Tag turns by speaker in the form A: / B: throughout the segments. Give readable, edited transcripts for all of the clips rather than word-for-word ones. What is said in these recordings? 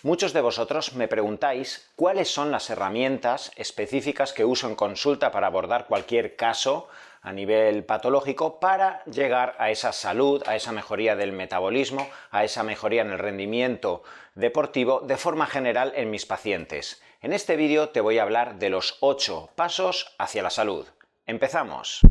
A: Muchos de vosotros me preguntáis cuáles son las herramientas específicas que uso en consulta para abordar cualquier caso a nivel patológico para llegar a esa salud, a esa mejoría del metabolismo, a esa mejoría en el rendimiento deportivo de forma general en mis pacientes. En este vídeo te voy a hablar de los 8 pasos hacia la salud. ¡Empezamos!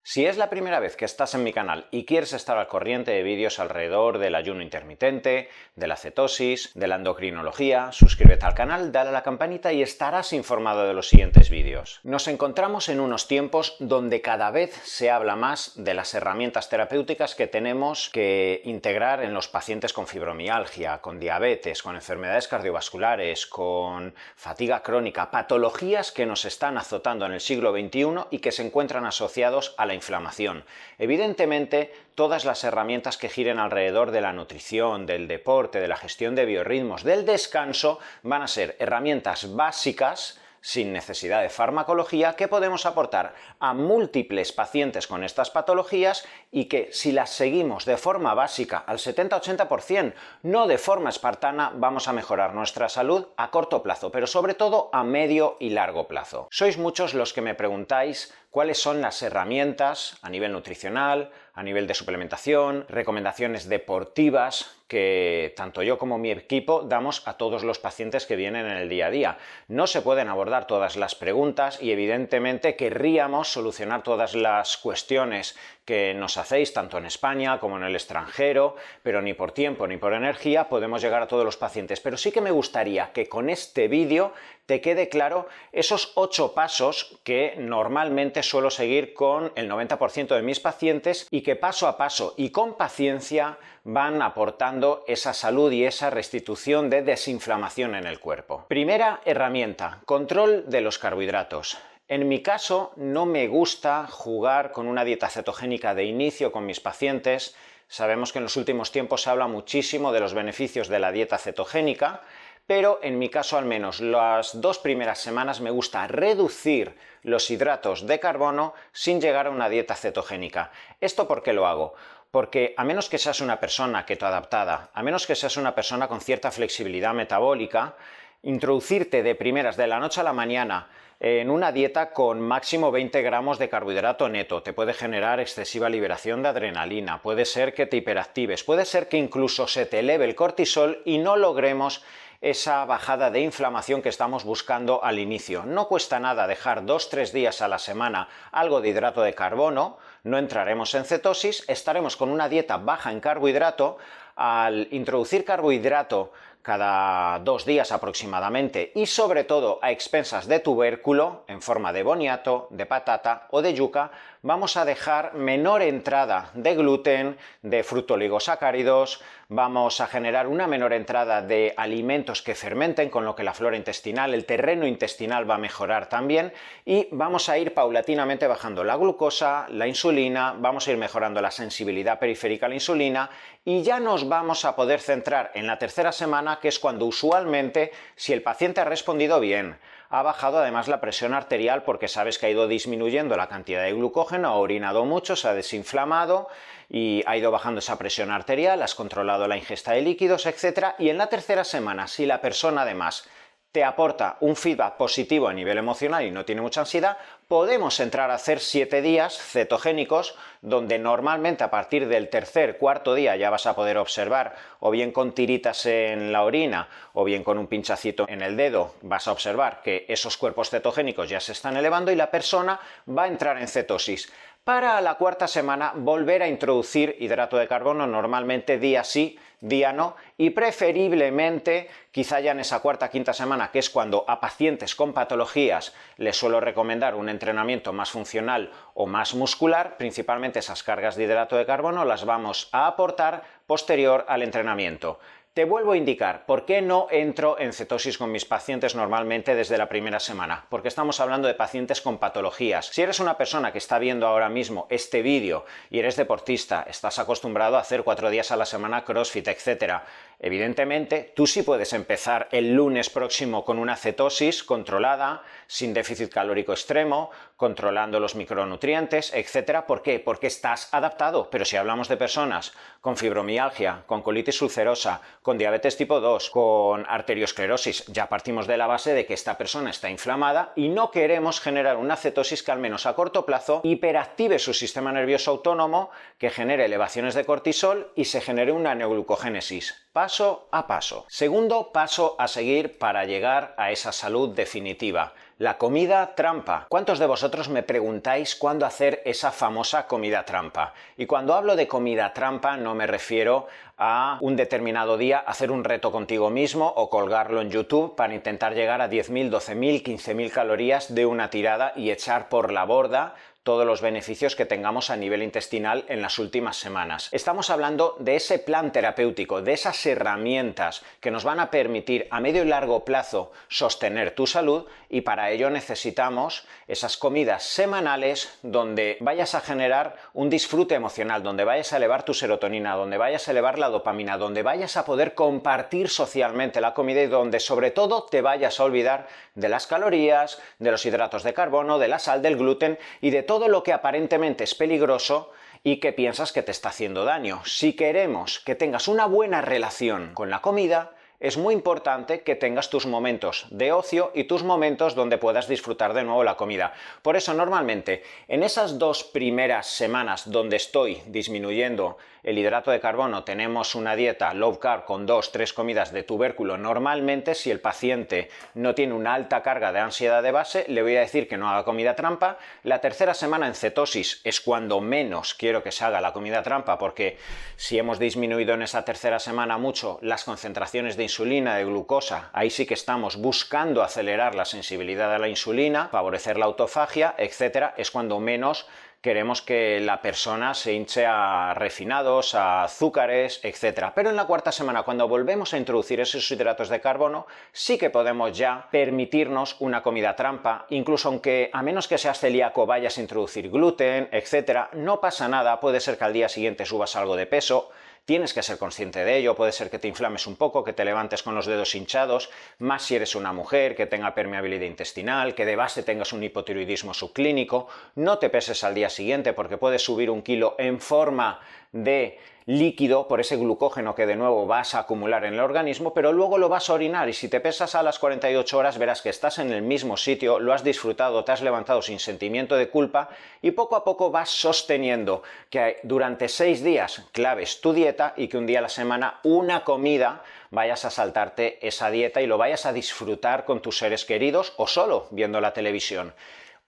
A: Si es la primera vez que estás en mi canal y quieres estar al corriente de vídeos alrededor del ayuno intermitente, de la cetosis, de la endocrinología, suscríbete al canal, dale a la campanita y estarás informado de los siguientes vídeos. Nos encontramos en unos tiempos donde cada vez se habla más de las herramientas terapéuticas que tenemos que integrar en los pacientes con fibromialgia, con diabetes, con enfermedades cardiovasculares, con fatiga crónica, patologías que nos están azotando en el siglo XXI y que se encuentran asociados a la inflamación. Evidentemente, todas las herramientas que giren alrededor de la nutrición, del deporte, de la gestión de biorritmos, del descanso, van a ser herramientas básicas sin necesidad de farmacología que podemos aportar a múltiples pacientes con estas patologías y que si las seguimos de forma básica al 70-80%, no de forma espartana, vamos a mejorar nuestra salud a corto plazo, pero sobre todo a medio y largo plazo. Sois muchos los que me preguntáis cuáles son las herramientas a nivel nutricional, a nivel de suplementación, recomendaciones deportivas que tanto yo como mi equipo damos a todos los pacientes que vienen en el día a día. No se pueden abordar todas las preguntas y evidentemente querríamos solucionar todas las cuestiones que nos hacéis tanto en España como en el extranjero, pero ni por tiempo ni por energía podemos llegar a todos los pacientes. Pero sí que me gustaría que con este vídeo te quede claro esos 8 pasos que normalmente suelo seguir con el 90% de mis pacientes y que paso a paso y con paciencia van aportando esa salud y esa restitución de desinflamación en el cuerpo. Primera herramienta, control de los carbohidratos. En mi caso no me gusta jugar con una dieta cetogénica de inicio con mis pacientes. Sabemos que en los últimos tiempos se habla muchísimo de los beneficios de la dieta cetogénica, pero en mi caso al menos las 2 primeras semanas me gusta reducir los hidratos de carbono sin llegar a una dieta cetogénica. ¿Esto por qué lo hago? Porque a menos que seas una persona ketoadaptada, a menos que seas una persona con cierta flexibilidad metabólica, introducirte de primeras de la noche a la mañana en una dieta con máximo 20 gramos de carbohidrato neto te puede generar excesiva liberación de adrenalina, puede ser que te hiperactives, puede ser que incluso se te eleve el cortisol y no logremos esa bajada de inflamación que estamos buscando al inicio. No cuesta nada dejar 2-3 días a la semana algo de hidrato de carbono, no entraremos en cetosis, estaremos con una dieta baja en carbohidrato. Al introducir carbohidrato cada 2 días aproximadamente y sobre todo a expensas de tubérculo en forma de boniato, de patata o de yuca, vamos a dejar menor entrada de gluten, de fructooligosacáridos, vamos a generar una menor entrada de alimentos que fermenten, con lo que la flora intestinal, el terreno intestinal va a mejorar también y vamos a ir paulatinamente bajando la glucosa, la insulina, vamos a ir mejorando la sensibilidad periférica a la insulina y ya nos vamos a poder centrar en la tercera semana, que es cuando usualmente, si el paciente ha respondido bien, ha bajado además la presión arterial porque sabes que ha ido disminuyendo la cantidad de glucógeno, ha orinado mucho, se ha desinflamado y ha ido bajando esa presión arterial, has controlado la ingesta de líquidos, etc. Y en la tercera semana, si la persona además te aporta un feedback positivo a nivel emocional y no tiene mucha ansiedad, podemos entrar a hacer 7 días cetogénicos, donde normalmente a partir del tercer-cuarto día ya vas a poder observar, o bien con tiritas en la orina, o bien con un pinchacito en el dedo, vas a observar que esos cuerpos cetogénicos ya se están elevando y la persona va a entrar en cetosis. Para la 4ª semana volver a introducir hidrato de carbono, normalmente día sí, día no, y preferiblemente quizá ya en esa 4ª-5ª semana, que es cuando a pacientes con patologías les suelo recomendar un entrenamiento más funcional o más muscular, principalmente esas cargas de hidrato de carbono las vamos a aportar posterior al entrenamiento. Te vuelvo a indicar por qué no entro en cetosis con mis pacientes normalmente desde la primera semana, porque estamos hablando de pacientes con patologías. Si eres una persona que está viendo ahora mismo este vídeo y eres deportista, estás acostumbrado a hacer 4 días a la semana CrossFit, etc., evidentemente tú sí puedes empezar el lunes próximo con una cetosis controlada, sin déficit calórico extremo, controlando los micronutrientes, etc. ¿Por qué? Porque estás adaptado. Pero si hablamos de personas con fibromialgia, con colitis ulcerosa, con diabetes tipo 2, con arteriosclerosis. Ya partimos de la base de que esta persona está inflamada y no queremos generar una cetosis que al menos a corto plazo hiperactive su sistema nervioso autónomo, que genere elevaciones de cortisol y se genere una neoglucogénesis. Paso a paso. Segundo paso a seguir para llegar a esa salud definitiva: la comida trampa. ¿Cuántos de vosotros me preguntáis cuándo hacer esa famosa comida trampa? Y cuando hablo de comida trampa no me refiero a un determinado día hacer un reto contigo mismo o colgarlo en YouTube para intentar llegar a 10.000, 12.000, 15.000 calorías de una tirada y echar por la borda todos los beneficios que tengamos a nivel intestinal en las últimas semanas. Estamos hablando de ese plan terapéutico, de esas herramientas que nos van a permitir a medio y largo plazo sostener tu salud, y para ello necesitamos esas comidas semanales donde vayas a generar un disfrute emocional, donde vayas a elevar tu serotonina, donde vayas a elevar la dopamina, donde vayas a poder compartir socialmente la comida y donde sobre todo te vayas a olvidar de las calorías, de los hidratos de carbono, de la sal, del gluten y de todo lo que aparentemente es peligroso y que piensas que te está haciendo daño. Si queremos que tengas una buena relación con la comida, es muy importante que tengas tus momentos de ocio y tus momentos donde puedas disfrutar de nuevo la comida. Por eso normalmente en esas 2 primeras semanas donde estoy disminuyendo el hidrato de carbono, tenemos una dieta low carb con 2-3 comidas de tubérculo. Normalmente, si el paciente no tiene una alta carga de ansiedad de base, le voy a decir que no haga comida trampa. La tercera semana en cetosis es cuando menos quiero que se haga la comida trampa, porque si hemos disminuido en esa tercera semana mucho las concentraciones de insulina, de glucosa, ahí sí que estamos buscando acelerar la sensibilidad a la insulina, favorecer la autofagia, etcétera. Es cuando menos queremos que la persona se hinche a refinados, a azúcares, etc. Pero en la cuarta semana, cuando volvemos a introducir esos hidratos de carbono, sí que podemos ya permitirnos una comida trampa, incluso aunque a menos que seas celíaco vayas a introducir gluten, etc. No pasa nada, puede ser que al día siguiente subas algo de peso. Tienes que ser consciente de ello, puede ser que te inflames un poco, que te levantes con los dedos hinchados, más si eres una mujer, que tenga permeabilidad intestinal, que de base tengas un hipotiroidismo subclínico. No te peses al día siguiente porque puedes subir 1 kilo en forma de líquido por ese glucógeno que de nuevo vas a acumular en el organismo, pero luego lo vas a orinar y si te pesas a las 48 horas verás que estás en el mismo sitio, lo has disfrutado, te has levantado sin sentimiento de culpa y poco a poco vas sosteniendo que durante 6 días claves tu dieta y que un día a la semana una comida vayas a saltarte esa dieta y lo vayas a disfrutar con tus seres queridos o solo viendo la televisión.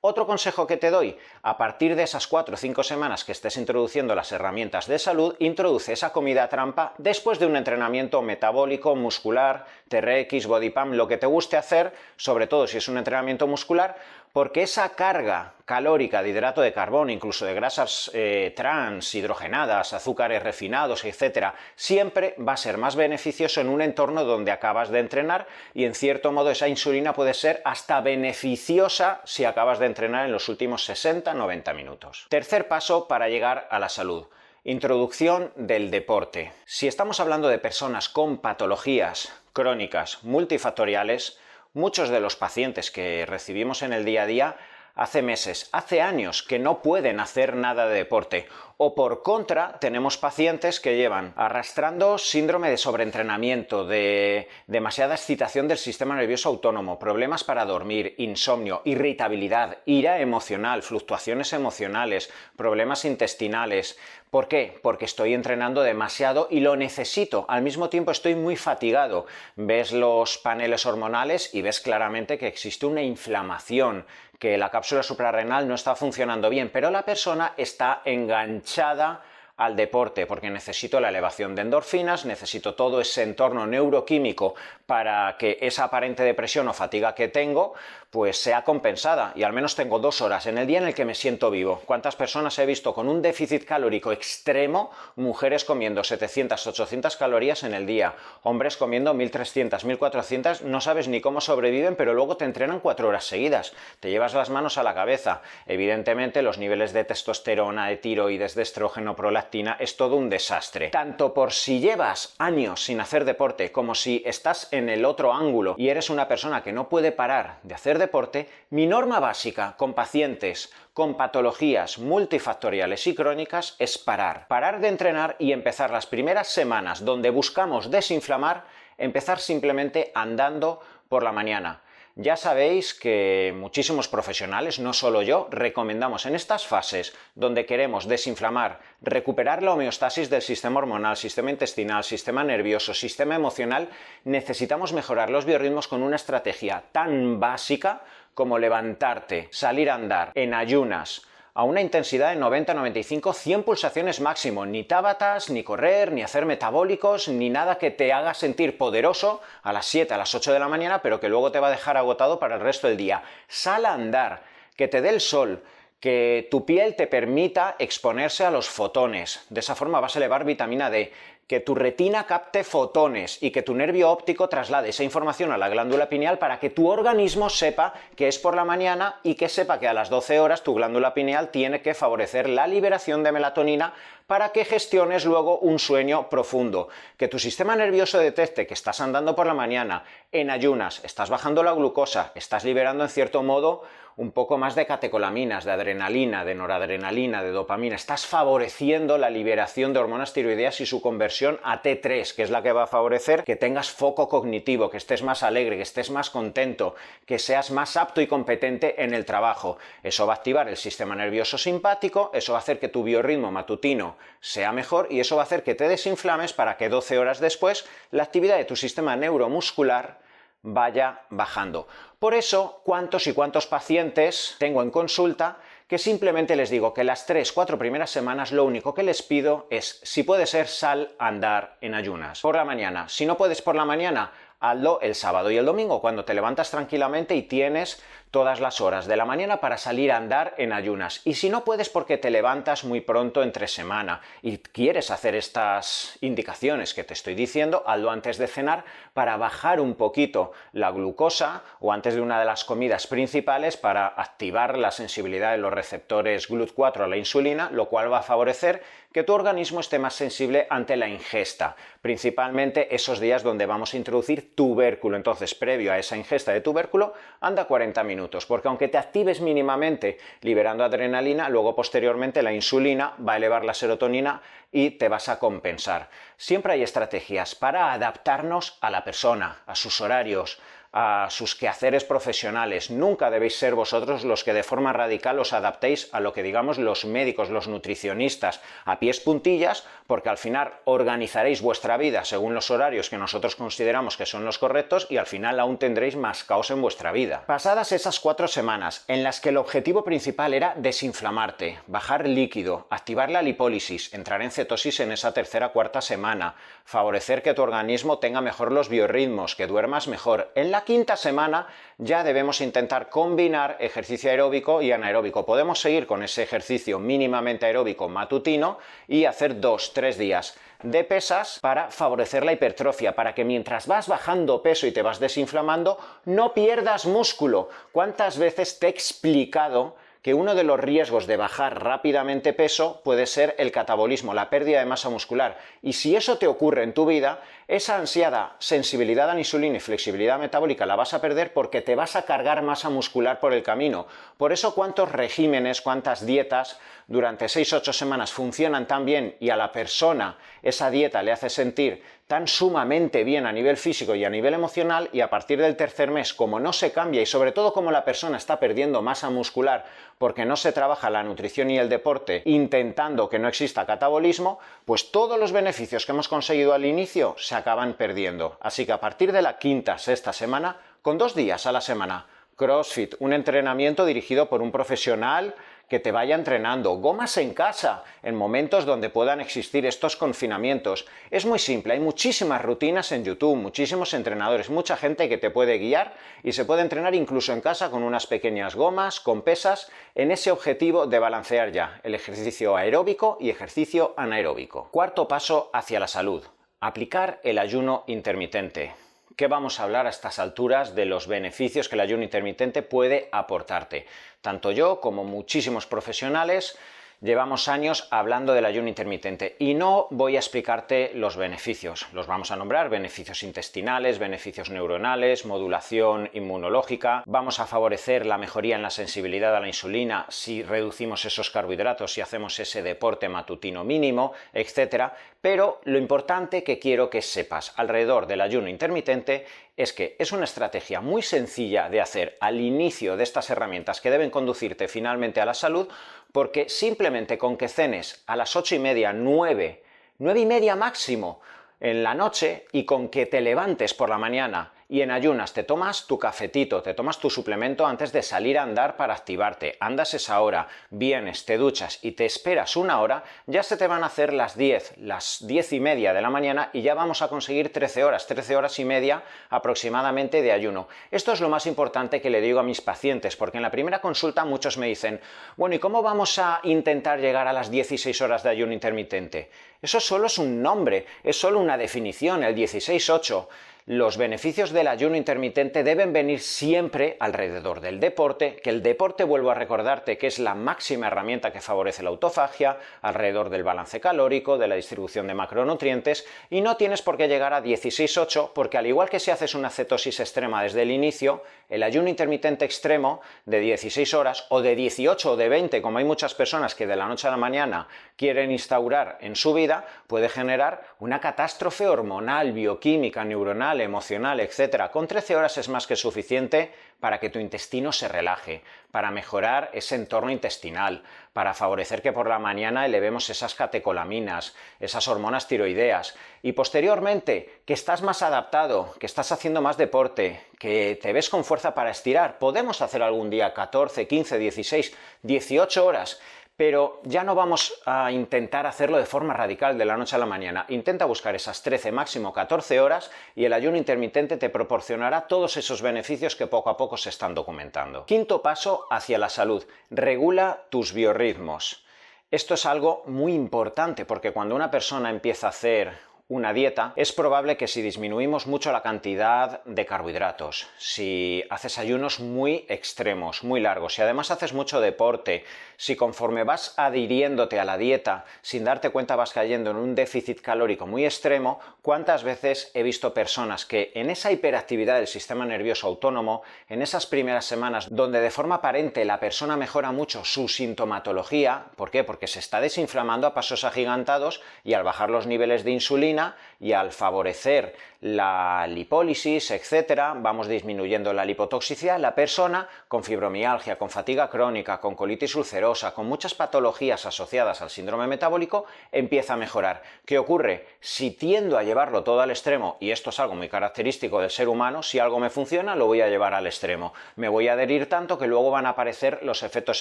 A: Otro consejo que te doy: a partir de esas 4 o 5 semanas que estés introduciendo las herramientas de salud, introduce esa comida trampa después de un entrenamiento metabólico, muscular, TRX, Body Pump, lo que te guste hacer, sobre todo si es un entrenamiento muscular, porque esa carga calórica de hidrato de carbono, incluso de grasas trans, hidrogenadas, azúcares refinados, etc., siempre va a ser más beneficioso en un entorno donde acabas de entrenar y en cierto modo esa insulina puede ser hasta beneficiosa si acabas de entrenar en los últimos 60-90 minutos. Tercer paso para llegar a la salud: introducción del deporte. Si estamos hablando de personas con patologías crónicas multifactoriales, muchos de los pacientes que recibimos en el día a día hace meses, hace años que no pueden hacer nada de deporte. O por contra, tenemos pacientes que llevan arrastrando síndrome de sobreentrenamiento, de demasiada excitación del sistema nervioso autónomo, problemas para dormir, insomnio, irritabilidad, ira emocional, fluctuaciones emocionales, problemas intestinales. ¿Por qué? Porque estoy entrenando demasiado y lo necesito. Al mismo tiempo estoy muy fatigado. Ves los paneles hormonales y ves claramente que existe una inflamación, que la cápsula suprarrenal no está funcionando bien, pero la persona está enganchada al deporte porque necesito la elevación de endorfinas, necesito todo ese entorno neuroquímico para que esa aparente depresión o fatiga que tengo pues sea compensada y al menos tengo 2 horas en el día en el que me siento vivo. ¿Cuántas personas he visto con un déficit calórico extremo? Mujeres comiendo 700-800 calorías en el día, hombres comiendo 1300-1400, no sabes ni cómo sobreviven, pero luego te entrenan 4 horas seguidas, te llevas las manos a la cabeza. Evidentemente los niveles de testosterona, de tiroides, de estrógeno, prolactina, es todo un desastre. Tanto por si llevas años sin hacer deporte como si estás en el otro ángulo y eres una persona que no puede parar de hacer deporte, mi norma básica con pacientes con patologías multifactoriales y crónicas es parar. Parar de entrenar y empezar las primeras semanas donde buscamos desinflamar, empezar simplemente andando por la mañana. Ya sabéis que muchísimos profesionales, no solo yo, recomendamos en estas fases donde queremos desinflamar, recuperar la homeostasis del sistema hormonal, sistema intestinal, sistema nervioso, sistema emocional, necesitamos mejorar los biorritmos con una estrategia tan básica como levantarte, salir a andar en ayunas, a una intensidad de 90, 95, 100 pulsaciones máximo, ni tábatas, ni correr, ni hacer metabólicos, ni nada que te haga sentir poderoso a las 7, a las 8 de la mañana, pero que luego te va a dejar agotado para el resto del día. Sal a andar, que te dé el sol, que tu piel te permita exponerse a los fotones. De esa forma vas a elevar vitamina D, que tu retina capte fotones y que tu nervio óptico traslade esa información a la glándula pineal para que tu organismo sepa que es por la mañana y que sepa que a las 12 horas tu glándula pineal tiene que favorecer la liberación de melatonina para que gestiones luego un sueño profundo. Que tu sistema nervioso detecte que estás andando por la mañana, en ayunas, estás bajando la glucosa, estás liberando en cierto modo un poco más de catecolaminas, de adrenalina, de noradrenalina, de dopamina. Estás favoreciendo la liberación de hormonas tiroideas y su conversión a T3, que es la que va a favorecer que tengas foco cognitivo, que estés más alegre, que estés más contento, que seas más apto y competente en el trabajo. Eso va a activar el sistema nervioso simpático, eso va a hacer que tu biorritmo matutino sea mejor y eso va a hacer que te desinflames para que 12 horas después la actividad de tu sistema neuromuscular vaya bajando. Por eso, ¿cuántos y cuántos pacientes tengo en consulta que simplemente les digo que las 3-4 primeras semanas lo único que les pido es, si puede ser, sal a andar en ayunas por la mañana? Si no puedes por la mañana, hazlo el sábado y el domingo, cuando te levantas tranquilamente y tienes todas las horas de la mañana para salir a andar en ayunas. Y si no puedes porque te levantas muy pronto entre semana y quieres hacer estas indicaciones que te estoy diciendo, hazlo antes de cenar para bajar un poquito la glucosa o antes de una de las comidas principales para activar la sensibilidad de los receptores GLUT4 a la insulina, lo cual va a favorecer que tu organismo esté más sensible ante la ingesta, principalmente esos días donde vamos a introducir tubérculo. Entonces, previo a esa ingesta de tubérculo, anda 40 minutos, porque aunque te actives mínimamente liberando adrenalina, luego posteriormente la insulina va a elevar la serotonina y te vas a compensar. Siempre hay estrategias para adaptarnos a la persona, a sus horarios, a sus quehaceres profesionales. Nunca debéis ser vosotros los que de forma radical os adaptéis a lo que digamos los médicos, los nutricionistas, a pies puntillas, porque al final organizaréis vuestra vida según los horarios que nosotros consideramos que son los correctos y al final aún tendréis más caos en vuestra vida. Pasadas esas 4 semanas en las que el objetivo principal era desinflamarte, bajar líquido, activar la lipólisis, entrar en cetosis en esa 3ª-4ª semana, favorecer que tu organismo tenga mejor los biorritmos, que duermas mejor. En la 5ª semana ya debemos intentar combinar ejercicio aeróbico y anaeróbico. Podemos seguir con ese ejercicio mínimamente aeróbico matutino y hacer 2-3 días de pesas para favorecer la hipertrofia, para que mientras vas bajando peso y te vas desinflamando, no pierdas músculo. ¿Cuántas veces te he explicado que uno de los riesgos de bajar rápidamente peso puede ser el catabolismo, la pérdida de masa muscular? Y si eso te ocurre en tu vida, esa ansiada sensibilidad a la insulina y flexibilidad metabólica la vas a perder porque te vas a cargar masa muscular por el camino. Por eso, cuántos regímenes, cuántas dietas durante 6-8 semanas funcionan tan bien y a la persona esa dieta le hace sentir tan sumamente bien a nivel físico y a nivel emocional, y a partir del 3er mes, como no se cambia y sobre todo como la persona está perdiendo masa muscular porque no se trabaja la nutrición y el deporte intentando que no exista catabolismo, pues todos los beneficios que hemos conseguido al inicio se acaban perdiendo. Así que a partir de la 5ª-6ª semana, con 2 días a la semana, CrossFit, un entrenamiento dirigido por un profesional que te vaya entrenando, gomas en casa en momentos donde puedan existir estos confinamientos. Es muy simple, hay muchísimas rutinas en YouTube, muchísimos entrenadores, mucha gente que te puede guiar y se puede entrenar incluso en casa con unas pequeñas gomas, con pesas, en ese objetivo de balancear ya el ejercicio aeróbico y ejercicio anaeróbico. 4º paso hacia la salud: aplicar el ayuno intermitente. ¿Qué vamos a hablar a estas alturas de los beneficios que el ayuno intermitente puede aportarte? Tanto yo como muchísimos profesionales llevamos años hablando del ayuno intermitente y no voy a explicarte los beneficios. Los vamos a nombrar: beneficios intestinales, beneficios neuronales, modulación inmunológica. Vamos a favorecer la mejoría en la sensibilidad a la insulina si reducimos esos carbohidratos, si hacemos ese deporte matutino mínimo, etcétera. Pero lo importante que quiero que sepas alrededor del ayuno intermitente es que es una estrategia muy sencilla de hacer al inicio de estas herramientas que deben conducirte finalmente a la salud, porque simplemente con que cenes a las 8:30, 9:30 máximo en la noche, y con que te levantes por la mañana y en ayunas te tomas tu cafetito, te tomas tu suplemento antes de salir a andar para activarte, andas esa hora, vienes, te duchas y te esperas una hora, ya se te van a hacer las 10:30 de la mañana y ya vamos a conseguir 13 horas y media aproximadamente de ayuno. Esto es lo más importante que le digo a mis pacientes, porque en la primera consulta muchos me dicen: bueno, ¿y cómo vamos a intentar llegar a las 16 horas de ayuno intermitente? Eso solo es un nombre, es solo una definición, el 16-8. Los beneficios del ayuno intermitente deben venir siempre alrededor del deporte, que el deporte, vuelvo a recordarte, que es la máxima herramienta que favorece la autofagia, alrededor del balance calórico, de la distribución de macronutrientes, y no tienes por qué llegar a 16-8, porque al igual que si haces una cetosis extrema desde el inicio, el ayuno intermitente extremo de 16 horas o de 18 o de 20, como hay muchas personas que de la noche a la mañana quieren instaurar en su vida, puede generar una catástrofe hormonal, bioquímica, neuronal, emocional, etc. Con 13 horas es más que suficiente para que tu intestino se relaje, para mejorar ese entorno intestinal, para favorecer que por la mañana elevemos esas catecolaminas, esas hormonas tiroideas, y posteriormente, que estás más adaptado, que estás haciendo más deporte, que te ves con fuerza para estirar. Podemos hacer algún día 14, 15, 16, 18 horas, pero ya no vamos a intentar hacerlo de forma radical de la noche a la mañana. Intenta buscar esas 13, máximo 14 horas, y el ayuno intermitente te proporcionará todos esos beneficios que poco a poco se están documentando. Quinto paso hacia la salud: regula tus biorritmos. Esto es algo muy importante, porque cuando una persona empieza a hacer una dieta, es probable que si disminuimos mucho la cantidad de carbohidratos, si haces ayunos muy extremos, muy largos, si además haces mucho deporte, si conforme vas adhiriéndote a la dieta, sin darte cuenta vas cayendo en un déficit calórico muy extremo, ¿cuántas veces he visto personas que en esa hiperactividad del sistema nervioso autónomo, en esas primeras semanas donde de forma aparente la persona mejora mucho su sintomatología? ¿Por qué? Porque se está desinflamando a pasos agigantados, y al bajar los niveles de insulina y al favorecer la lipólisis, etcétera, vamos disminuyendo la lipotoxicidad, la persona con fibromialgia, con fatiga crónica, con colitis ulcerosa, con muchas patologías asociadas al síndrome metabólico, empieza a mejorar. ¿Qué ocurre? Si tiendo a llevarlo todo al extremo, y esto es algo muy característico del ser humano, si algo me funciona lo voy a llevar al extremo, me voy a adherir tanto que luego van a aparecer los efectos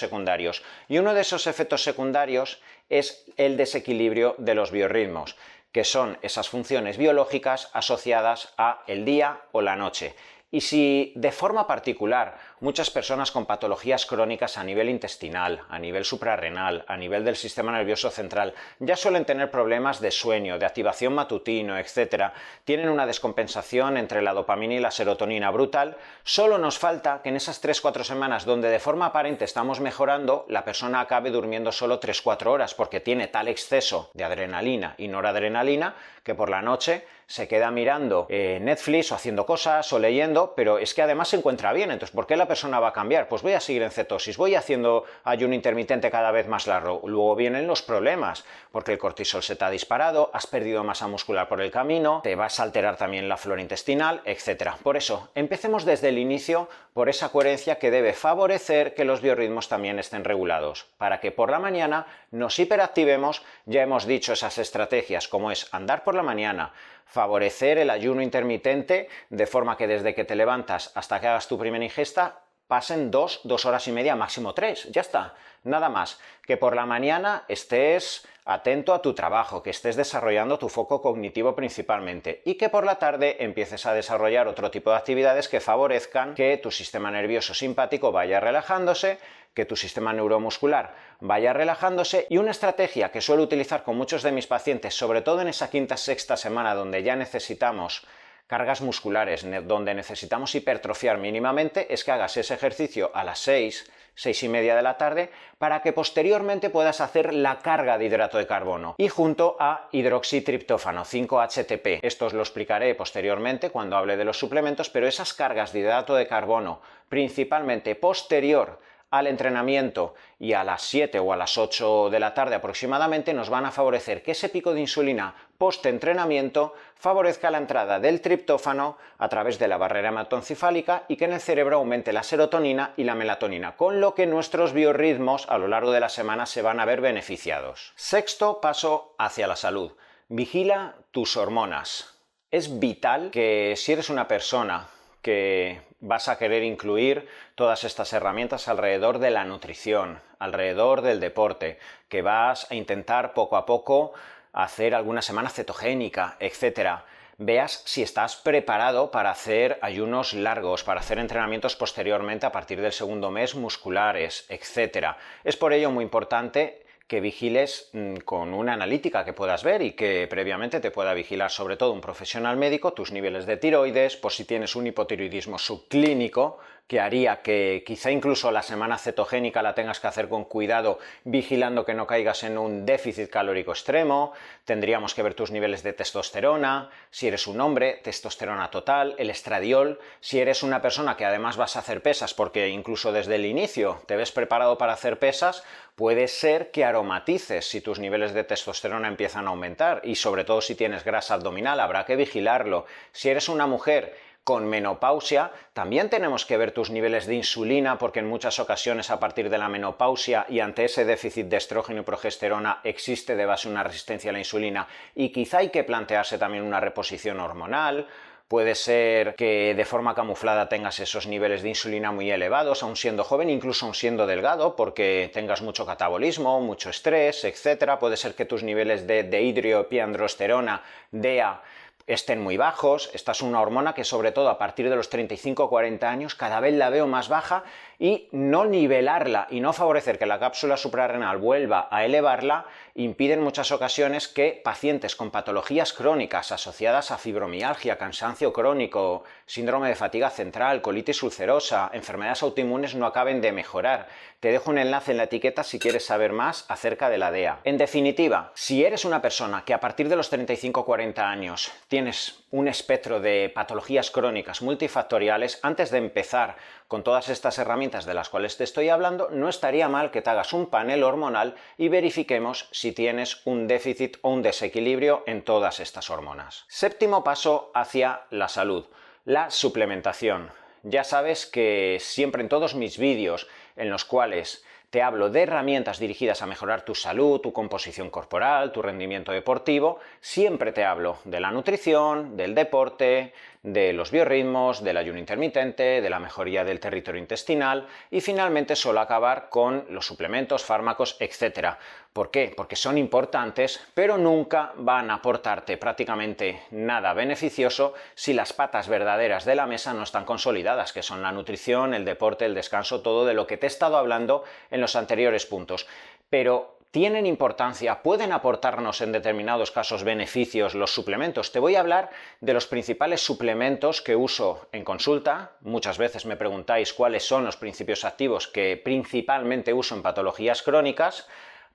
A: secundarios, y uno de esos efectos secundarios es el desequilibrio de los biorritmos, que son esas funciones biológicas asociadas a el día o la noche. Y si de forma particular muchas personas con patologías crónicas a nivel intestinal, a nivel suprarrenal, a nivel del sistema nervioso central, ya suelen tener problemas de sueño, de activación matutino, etc., tienen una descompensación entre la dopamina y la serotonina brutal, solo nos falta que en esas 3-4 semanas donde de forma aparente estamos mejorando, la persona acabe durmiendo solo 3-4 horas, porque tiene tal exceso de adrenalina y noradrenalina que por la noche se queda mirando Netflix o haciendo cosas o leyendo, pero es que además se encuentra bien. Entonces, ¿por qué la persona va a cambiar? Pues voy a seguir en cetosis, voy haciendo ayuno intermitente cada vez más largo. Luego vienen los problemas, porque el cortisol se te ha disparado, has perdido masa muscular por el camino, te vas a alterar también la flora intestinal, etc. Por eso, empecemos desde el inicio por esa coherencia que debe favorecer que los biorritmos también estén regulados, para que por la mañana nos hiperactivemos. Ya hemos dicho esas estrategias, como es andar por la mañana, favorecer el ayuno intermitente de forma que desde que te levantas hasta que hagas tu primera ingesta pasen 2 horas y media, máximo 3, ya está, nada más. Que por la mañana estés atento a tu trabajo, que estés desarrollando tu foco cognitivo principalmente, y que por la tarde empieces a desarrollar otro tipo de actividades que favorezcan que tu sistema nervioso simpático vaya relajándose, que tu sistema neuromuscular vaya relajándose. Y una estrategia que suelo utilizar con muchos de mis pacientes, sobre todo en esa quinta, sexta semana donde ya necesitamos cargas musculares, donde necesitamos hipertrofiar mínimamente, es que hagas ese ejercicio a las 6, 6:30 de la tarde, para que posteriormente puedas hacer la carga de hidrato de carbono y junto a hidroxitriptófano, 5-HTP. Esto os lo explicaré posteriormente cuando hable de los suplementos, pero esas cargas de hidrato de carbono, principalmente posterior al entrenamiento y a las 7 o a las 8 de la tarde aproximadamente, nos van a favorecer que ese pico de insulina post-entrenamiento favorezca la entrada del triptófano a través de la barrera hematoencefálica y que en el cerebro aumente la serotonina y la melatonina, con lo que nuestros biorritmos a lo largo de la semana se van a ver beneficiados. Sexto paso hacia la salud. Vigila tus hormonas. Es vital que si eres una persona que vas a querer incluir todas estas herramientas alrededor de la nutrición, alrededor del deporte, que vas a intentar poco a poco hacer alguna semana cetogénica, etcétera. Veas si estás preparado para hacer ayunos largos, para hacer entrenamientos posteriormente a partir del segundo mes musculares, etcétera. Es por ello muy importante que vigiles con una analítica que puedas ver y que previamente te pueda vigilar sobre todo un profesional médico tus niveles de tiroides, por si tienes un hipotiroidismo subclínico, que haría que quizá incluso la semana cetogénica la tengas que hacer con cuidado, vigilando que no caigas en un déficit calórico extremo. Tendríamos que ver tus niveles de testosterona, si eres un hombre, testosterona total, el estradiol, si eres una persona que además vas a hacer pesas, porque incluso desde el inicio te ves preparado para hacer pesas, puede ser que aromatices si tus niveles de testosterona empiezan a aumentar y sobre todo si tienes grasa abdominal habrá que vigilarlo. Si eres una mujer con menopausia, también tenemos que ver tus niveles de insulina porque en muchas ocasiones a partir de la menopausia y ante ese déficit de estrógeno y progesterona existe de base una resistencia a la insulina y quizá hay que plantearse también una reposición hormonal. Puede ser que de forma camuflada tengas esos niveles de insulina muy elevados, aun siendo joven, incluso aun siendo delgado, porque tengas mucho catabolismo, mucho estrés, etc. Puede ser que tus niveles de dehidroepiandrosterona, DEA, estén muy bajos. Esta es una hormona que sobre todo a partir de los 35 o 40 años cada vez la veo más baja y no nivelarla y no favorecer que la cápsula suprarrenal vuelva a elevarla impide en muchas ocasiones que pacientes con patologías crónicas asociadas a fibromialgia, cansancio crónico, síndrome de fatiga central, colitis ulcerosa, enfermedades autoinmunes no acaben de mejorar. Te dejo un enlace en la etiqueta si quieres saber más acerca de la DEA. En definitiva, si eres una persona que a partir de los 35 o 40 años tienes un espectro de patologías crónicas multifactoriales, antes de empezar con todas estas herramientas de las cuales te estoy hablando, no estaría mal que te hagas un panel hormonal y verifiquemos si tienes un déficit o un desequilibrio en todas estas hormonas. Séptimo paso hacia la salud, la suplementación. Ya sabes que siempre en todos mis vídeos en los cuales te hablo de herramientas dirigidas a mejorar tu salud, tu composición corporal, tu rendimiento deportivo, siempre te hablo de la nutrición, del deporte, de los biorritmos, del ayuno intermitente, de la mejoría del territorio intestinal y finalmente suelo acabar con los suplementos, fármacos, etc. ¿Por qué? Porque son importantes, pero nunca van a aportarte prácticamente nada beneficioso si las patas verdaderas de la mesa no están consolidadas, que son la nutrición, el deporte, el descanso, todo de lo que te he estado hablando en los anteriores puntos. Pero tienen importancia, pueden aportarnos en determinados casos beneficios los suplementos. Te voy a hablar de los principales suplementos que uso en consulta. Muchas veces me preguntáis cuáles son los principios activos que principalmente uso en patologías crónicas.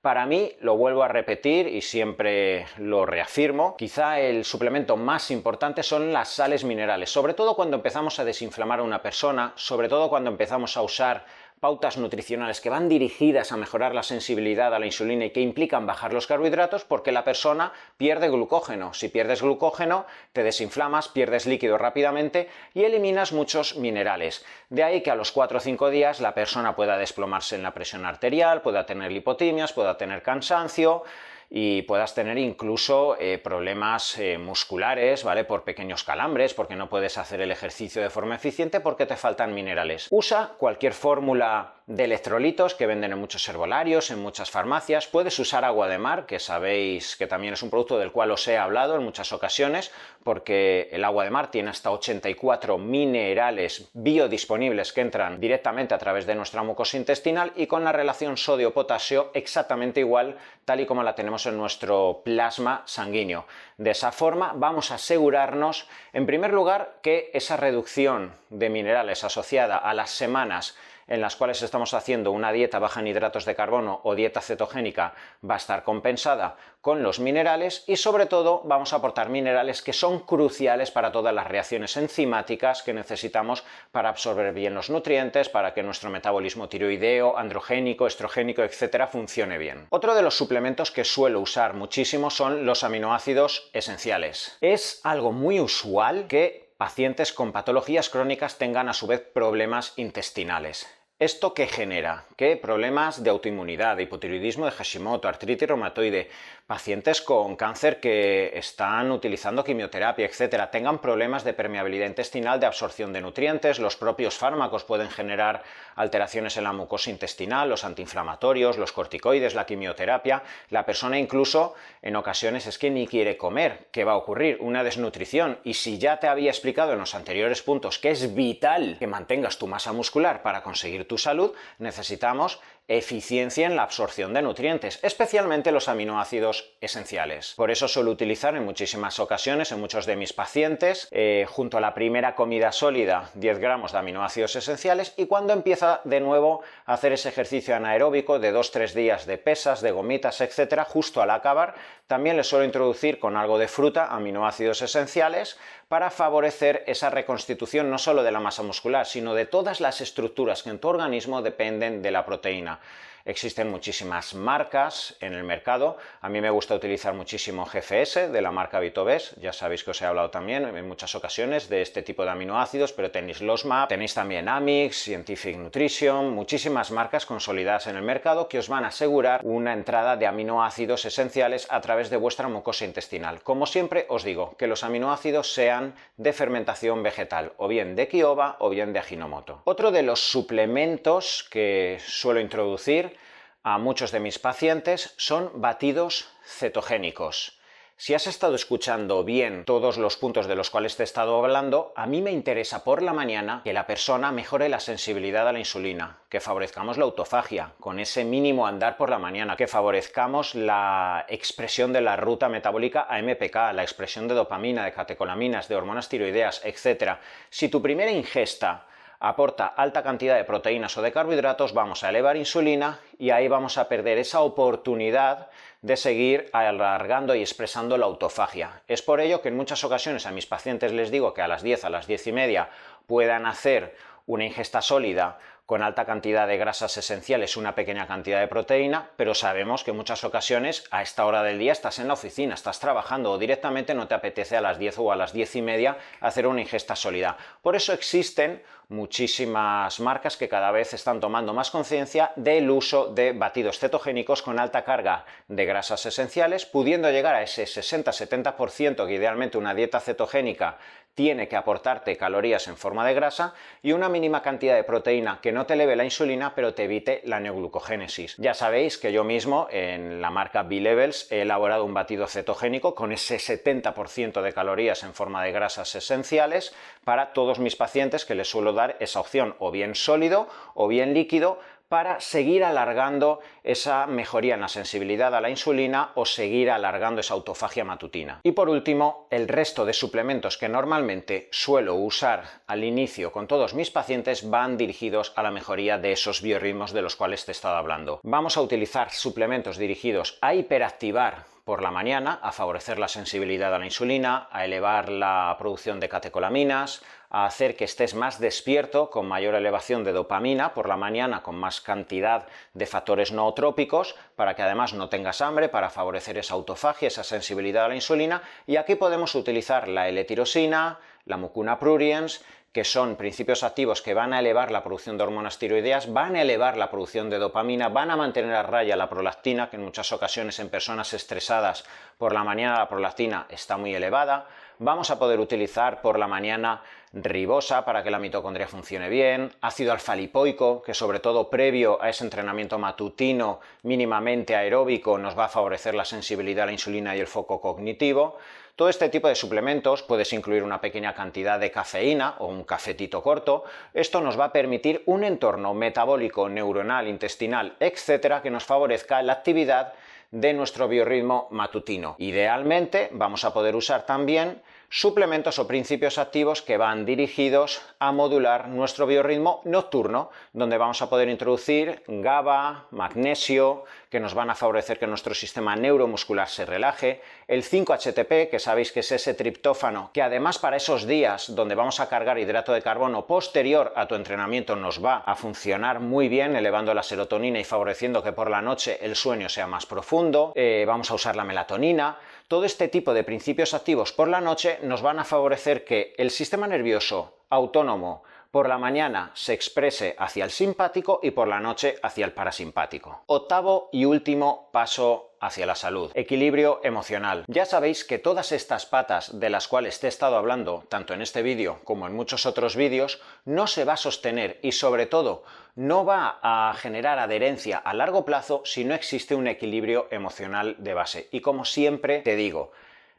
A: Para mí, lo vuelvo a repetir y siempre lo reafirmo, quizá el suplemento más importante son las sales minerales, sobre todo cuando empezamos a desinflamar a una persona, sobre todo cuando empezamos a usar pautas nutricionales que van dirigidas a mejorar la sensibilidad a la insulina y que implican bajar los carbohidratos porque la persona pierde glucógeno. Si pierdes glucógeno, te desinflamas, pierdes líquido rápidamente y eliminas muchos minerales. De ahí que a los 4 o 5 días la persona pueda desplomarse en la presión arterial, pueda tener lipotimias, pueda tener cansancio y puedas tener incluso problemas musculares, ¿vale? Por pequeños calambres, porque no puedes hacer el ejercicio de forma eficiente porque te faltan minerales. Usa cualquier fórmula de electrolitos que venden en muchos herbolarios, en muchas farmacias. Puedes usar agua de mar, que sabéis que también es un producto del cual os he hablado en muchas ocasiones, porque el agua de mar tiene hasta 84 minerales biodisponibles que entran directamente a través de nuestra mucosa intestinal y con la relación sodio-potasio exactamente igual, tal y como la tenemos en nuestro plasma sanguíneo. De esa forma vamos a asegurarnos, en primer lugar, que esa reducción de minerales asociada a las semanas en las cuales estamos haciendo una dieta baja en hidratos de carbono o dieta cetogénica va a estar compensada con los minerales y sobre todo vamos a aportar minerales que son cruciales para todas las reacciones enzimáticas que necesitamos para absorber bien los nutrientes, para que nuestro metabolismo tiroideo, androgénico, estrogénico, etcétera, funcione bien. Otro de los suplementos que suelo usar muchísimo son los aminoácidos esenciales. Es algo muy usual que pacientes con patologías crónicas tengan a su vez problemas intestinales. ¿Esto qué genera? ¿Qué problemas de autoinmunidad, de hipotiroidismo de Hashimoto, artritis reumatoide, pacientes con cáncer que están utilizando quimioterapia, etcétera, tengan problemas de permeabilidad intestinal, de absorción de nutrientes? Los propios fármacos pueden generar alteraciones en la mucosa intestinal, los antiinflamatorios, los corticoides, la quimioterapia. La persona incluso en ocasiones es que ni quiere comer. ¿Qué va a ocurrir? Una desnutrición. Y si ya te había explicado en los anteriores puntos que es vital que mantengas tu masa muscular para conseguir tu salud, necesitamos eficiencia en la absorción de nutrientes, especialmente los aminoácidos esenciales. Por eso suelo utilizar en muchísimas ocasiones, en muchos de mis pacientes, junto a la primera comida sólida, 10 gramos de aminoácidos esenciales, y cuando empieza de nuevo a hacer ese ejercicio anaeróbico de 2-3 días de pesas, de gomitas, etcétera, justo al acabar, también les suelo introducir con algo de fruta aminoácidos esenciales para favorecer esa reconstitución no solo de la masa muscular, sino de todas las estructuras que en tu organismo dependen de la proteína. Existen muchísimas marcas en el mercado. A mí me gusta utilizar muchísimo GFS de la marca Vitobes. Ya sabéis que os he hablado también en muchas ocasiones de este tipo de aminoácidos, pero tenéis los MAP, tenéis también Amix, Scientific Nutrition, muchísimas marcas consolidadas en el mercado que os van a asegurar una entrada de aminoácidos esenciales a través de vuestra mucosa intestinal. Como siempre os digo, que los aminoácidos sean de fermentación vegetal, o bien de Quioba o bien de Ajinomoto. Otro de los suplementos que suelo introducir a muchos de mis pacientes son batidos cetogénicos. Si has estado escuchando bien todos los puntos de los cuales te he estado hablando, a mí me interesa por la mañana que la persona mejore la sensibilidad a la insulina, que favorezcamos la autofagia, con ese mínimo andar por la mañana, que favorezcamos la expresión de la ruta metabólica AMPK, la expresión de dopamina, de catecolaminas, de hormonas tiroideas, etc. Si tu primera ingesta aporta alta cantidad de proteínas o de carbohidratos, vamos a elevar insulina y ahí vamos a perder esa oportunidad de seguir alargando y expresando la autofagia. Es por ello que en muchas ocasiones a mis pacientes les digo que a las 10, a las 10:30 puedan hacer una ingesta sólida con alta cantidad de grasas esenciales, una pequeña cantidad de proteína, pero sabemos que en muchas ocasiones a esta hora del día estás en la oficina, estás trabajando o directamente no te apetece a las 10 o a las 10:30 hacer una ingesta sólida. Por eso existen muchísimas marcas que cada vez están tomando más conciencia del uso de batidos cetogénicos con alta carga de grasas esenciales, pudiendo llegar a ese 60-70% que idealmente una dieta cetogénica tiene que aportarte calorías en forma de grasa y una mínima cantidad de proteína que no te eleve la insulina pero te evite la neoglucogénesis. Ya sabéis que yo mismo en la marca B-Levels he elaborado un batido cetogénico con ese 70% de calorías en forma de grasas esenciales para todos mis pacientes, que les suelo dar esa opción o bien sólido o bien líquido, para seguir alargando esa mejoría en la sensibilidad a la insulina o seguir alargando esa autofagia matutina. Y por último, el resto de suplementos que normalmente suelo usar al inicio con todos mis pacientes van dirigidos a la mejoría de esos biorritmos de los cuales te he estado hablando. Vamos a utilizar suplementos dirigidos a hiperactivar por la mañana, a favorecer la sensibilidad a la insulina, a elevar la producción de catecolaminas, a hacer que estés más despierto con mayor elevación de dopamina por la mañana, con más cantidad de factores nootrópicos, para que además no tengas hambre, para favorecer esa autofagia, esa sensibilidad a la insulina. Y aquí podemos utilizar la L-tirosina, la Mucuna pruriens, que son principios activos que van a elevar la producción de hormonas tiroideas, van a elevar la producción de dopamina, van a mantener a raya la prolactina, que en muchas ocasiones en personas estresadas por la mañana la prolactina está muy elevada. Vamos a poder utilizar por la mañana ribosa para que la mitocondria funcione bien, ácido alfa-lipoico, que sobre todo previo a ese entrenamiento matutino mínimamente aeróbico nos va a favorecer la sensibilidad a la insulina y el foco cognitivo. Todo este tipo de suplementos, puedes incluir una pequeña cantidad de cafeína o un cafetito corto. Esto nos va a permitir un entorno metabólico, neuronal, intestinal, etcétera, que nos favorezca la actividad de nuestro biorritmo matutino. Idealmente vamos a poder usar también suplementos o principios activos que van dirigidos a modular nuestro biorritmo nocturno, donde vamos a poder introducir GABA, magnesio, que nos van a favorecer que nuestro sistema neuromuscular se relaje, el 5-HTP, que sabéis que es ese triptófano, que además para esos días donde vamos a cargar hidrato de carbono posterior a tu entrenamiento nos va a funcionar muy bien, elevando la serotonina y favoreciendo que por la noche el sueño sea más profundo. Vamos a usar la melatonina. Todo este tipo de principios activos por la noche nos van a favorecer que el sistema nervioso autónomo por la mañana se exprese hacia el simpático y por la noche hacia el parasimpático. Octavo y último paso hacia la salud: equilibrio emocional. Ya sabéis que todas estas patas de las cuales te he estado hablando, tanto en este vídeo como en muchos otros vídeos, no se va a sostener y sobre todo no va a generar adherencia a largo plazo si no existe un equilibrio emocional de base. Y como siempre te digo,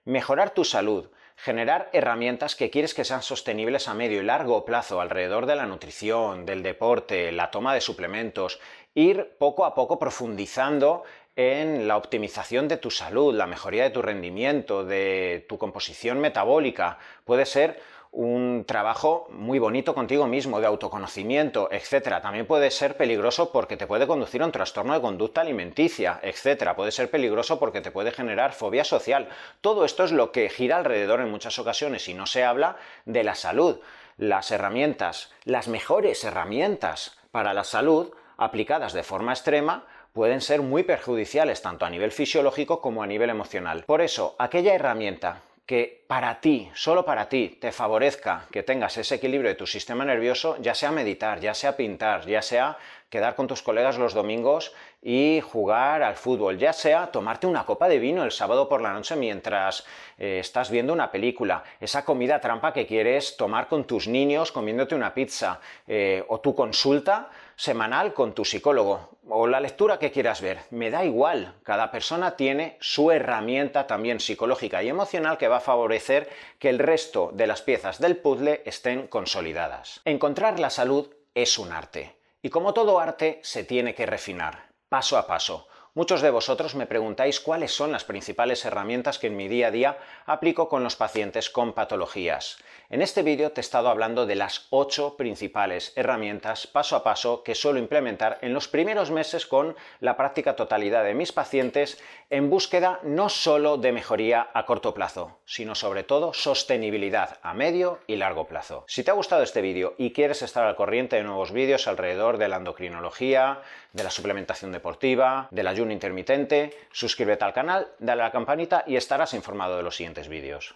A: mejorar tu salud, generar herramientas que quieres que sean sostenibles a medio y largo plazo alrededor de la nutrición, del deporte, la toma de suplementos, ir poco a poco profundizando en la optimización de tu salud, la mejoría de tu rendimiento, de tu composición metabólica. Puede ser un trabajo muy bonito contigo mismo, de autoconocimiento, etcétera. También puede ser peligroso porque te puede conducir a un trastorno de conducta alimenticia, etcétera. Puede ser peligroso porque te puede generar fobia social. Todo esto es lo que gira alrededor en muchas ocasiones y no se habla de la salud. Las herramientas, las mejores herramientas para la salud, aplicadas de forma extrema, pueden ser muy perjudiciales tanto a nivel fisiológico como a nivel emocional. Por eso, aquella herramienta que para ti, solo para ti, te favorezca que tengas ese equilibrio de tu sistema nervioso, ya sea meditar, ya sea pintar, ya sea quedar con tus colegas los domingos y jugar al fútbol, ya sea tomarte una copa de vino el sábado por la noche mientras estás viendo una película, esa comida trampa que quieres tomar con tus niños comiéndote una pizza, o tu consulta semanal con tu psicólogo, o la lectura que quieras ver. Me da igual, cada persona tiene su herramienta también psicológica y emocional que va a favorecer que el resto de las piezas del puzzle estén consolidadas. Encontrar la salud es un arte, y como todo arte se tiene que refinar, paso a paso. Muchos de vosotros me preguntáis cuáles son las principales herramientas que en mi día a día aplico con los pacientes con patologías. En este vídeo te he estado hablando de las 8 principales herramientas paso a paso que suelo implementar en los primeros meses con la práctica totalidad de mis pacientes en búsqueda no solo de mejoría a corto plazo, sino sobre todo sostenibilidad a medio y largo plazo. Si te ha gustado este vídeo y quieres estar al corriente de nuevos vídeos alrededor de la endocrinología, de la suplementación deportiva, del ayuno intermitente, suscríbete al canal, dale a la campanita y estarás informado de los siguientes vídeos.